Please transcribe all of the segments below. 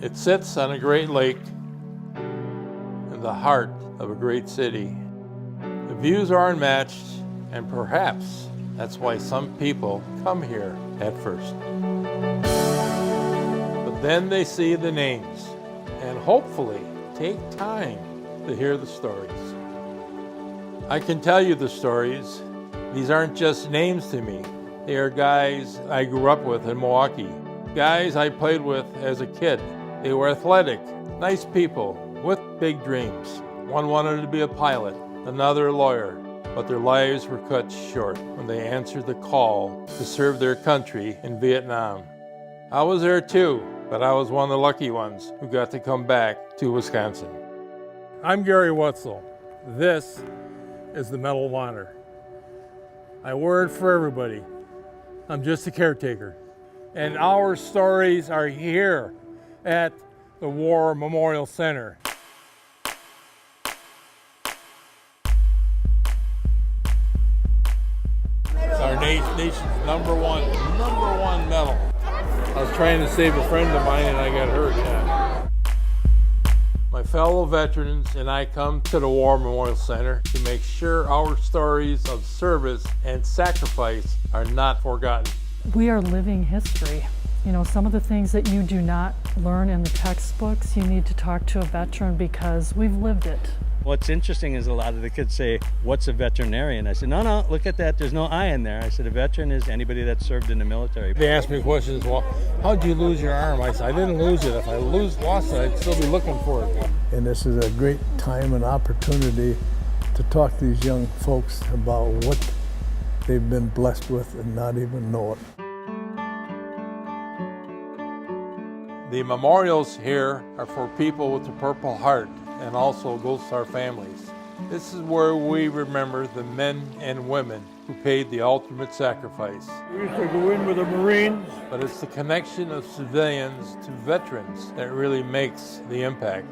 It sits on a great lake in the heart of a great city. The views are unmatched, and perhaps that's why some people come here at first. But then they see the names and hopefully take time to hear the stories. I can tell you the stories. These aren't just names to me. They are guys I grew up with in Milwaukee, guys I played with as a kid. They were athletic, nice people with big dreams. One wanted to be a pilot, another a lawyer, but their lives were cut short when they answered the call to serve their country in Vietnam. I was there too, but I was one of the lucky ones who got to come back to Wisconsin. I'm Gary Wetzel. This is the Medal of Honor. I wear it for everybody. I'm just a caretaker. And our stories are here at the War Memorial Center. It's our nation's number one medal. I was trying to save a friend of mine and I got hurt. My fellow veterans and I come to the War Memorial Center to make sure our stories of service and sacrifice are not forgotten. We are living history. You know, some of the things that you do not learn in the textbooks, you need to talk to a veteran because we've lived it. What's interesting is a lot of the kids say, "What's a veterinarian?" I said, no, look at that, there's no I in there. I said, a veteran is anybody that served in the military. They asked me questions, well, how'd you lose your arm? I said, I didn't lose it. If I lost it, I'd still be looking for it. And this is a great time and opportunity to talk to these young folks about what they've been blessed with and not even know it. The memorials here are for people with the Purple Heart and also Gold Star families. This is where we remember the men and women who paid the ultimate sacrifice. We used to go in with the Marines. But it's the connection of civilians to veterans that really makes the impact.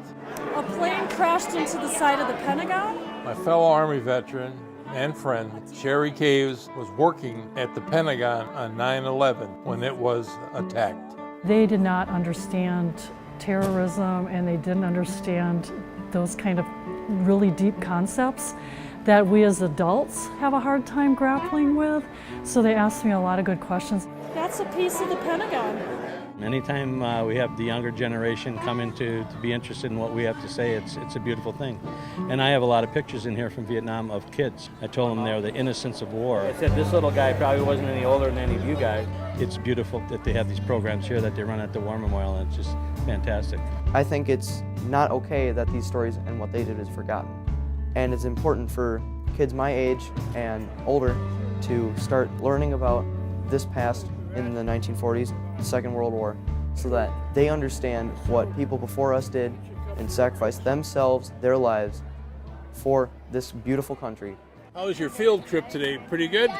A plane crashed into the side of the Pentagon. My fellow Army veteran and friend, Sherry Caves, was working at the Pentagon on 9/11 when it was attacked. They did not understand terrorism and they didn't understand those kind of really deep concepts that we as adults have a hard time grappling with. So they asked me a lot of good questions. That's a piece of the Pentagon. Anytime we have the younger generation come in to be interested in what we have to say, it's a beautiful thing. And I have a lot of pictures in here from Vietnam of kids. I told them they're the innocence of war. I said this little guy probably wasn't any older than any of you guys. It's beautiful that they have these programs here that they run at the War Memorial, and it's just fantastic. I think it's not okay that these stories and what they did is forgotten. And it's important for kids my age and older to start learning about this past in the 1940s, the Second World War, so that they understand what people before us did and sacrificed themselves, their lives, for this beautiful country. How was your field trip today? Pretty good?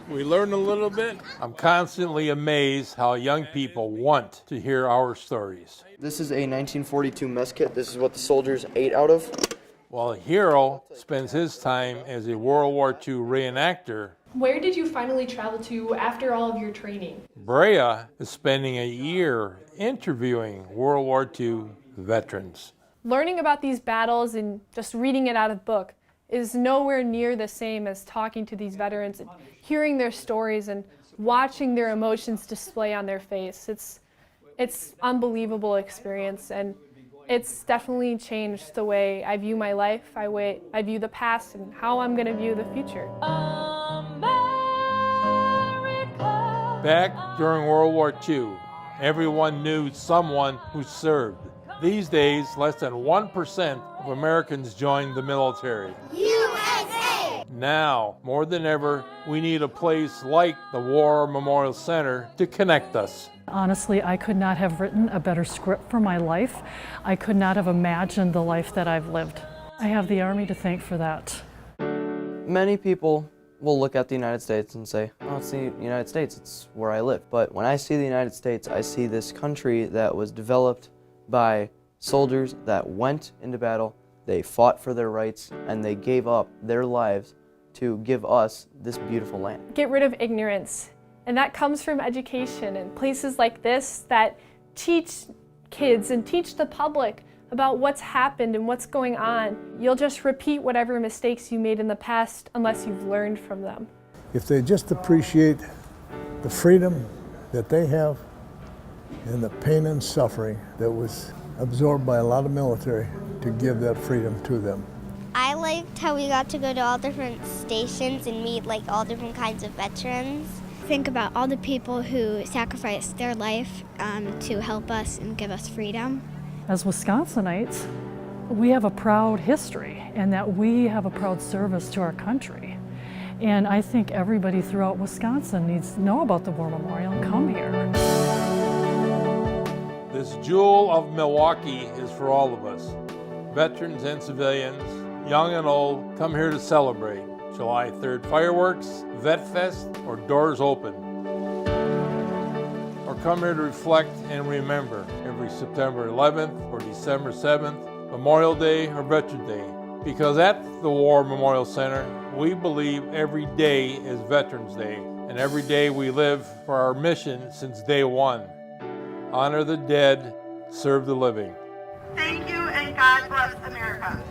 We learned a little bit? I'm constantly amazed how young people want to hear our stories. This is a 1942 mess kit. This is what the soldiers ate out of. While a hero spends his time as a World War II reenactor, where did you finally travel to after all of your training? Brea is spending a year interviewing World War II veterans. Learning about these battles and just reading it out of a book is nowhere near the same as talking to these veterans and hearing their stories and watching their emotions display on their face. It's unbelievable experience, and it's definitely changed the way I view my life, I view the past, and how I'm going to view the future. Back during World War II, everyone knew someone who served. These days, less than 1% of Americans join the military. USA! Now, more than ever, we need a place like the War Memorial Center to connect us. Honestly, I could not have written a better script for my life. I could not have imagined the life that I've lived. I have the Army to thank for that. Many people will look at the United States and say, oh, it's the United States, it's where I live. But when I see the United States, I see this country that was developed by soldiers that went into battle, they fought for their rights, and they gave up their lives to give us this beautiful land. Get rid of ignorance, and that comes from education and places like this that teach kids and teach the public about what's happened and what's going on. You'll just repeat whatever mistakes you made in the past unless you've learned from them. If they just appreciate the freedom that they have and the pain and suffering that was absorbed by a lot of military to give that freedom to them. I liked how we got to go to all different stations and meet like all different kinds of veterans. Think about all the people who sacrificed their life to help us and give us freedom. As Wisconsinites, we have a proud history and that we have a proud service to our country. And I think everybody throughout Wisconsin needs to know about the War Memorial and come here. This jewel of Milwaukee is for all of us. Veterans and civilians, young and old, come here to celebrate. July 3rd fireworks, Vet Fest, or Doors Open. Or come here to reflect and remember every September 11th or December 7th, Memorial Day or Veterans Day. Because at the War Memorial Center, we believe every day is Veterans Day, and every day we live for our mission since day one. Honor the dead, serve the living. Thank you, and God bless America.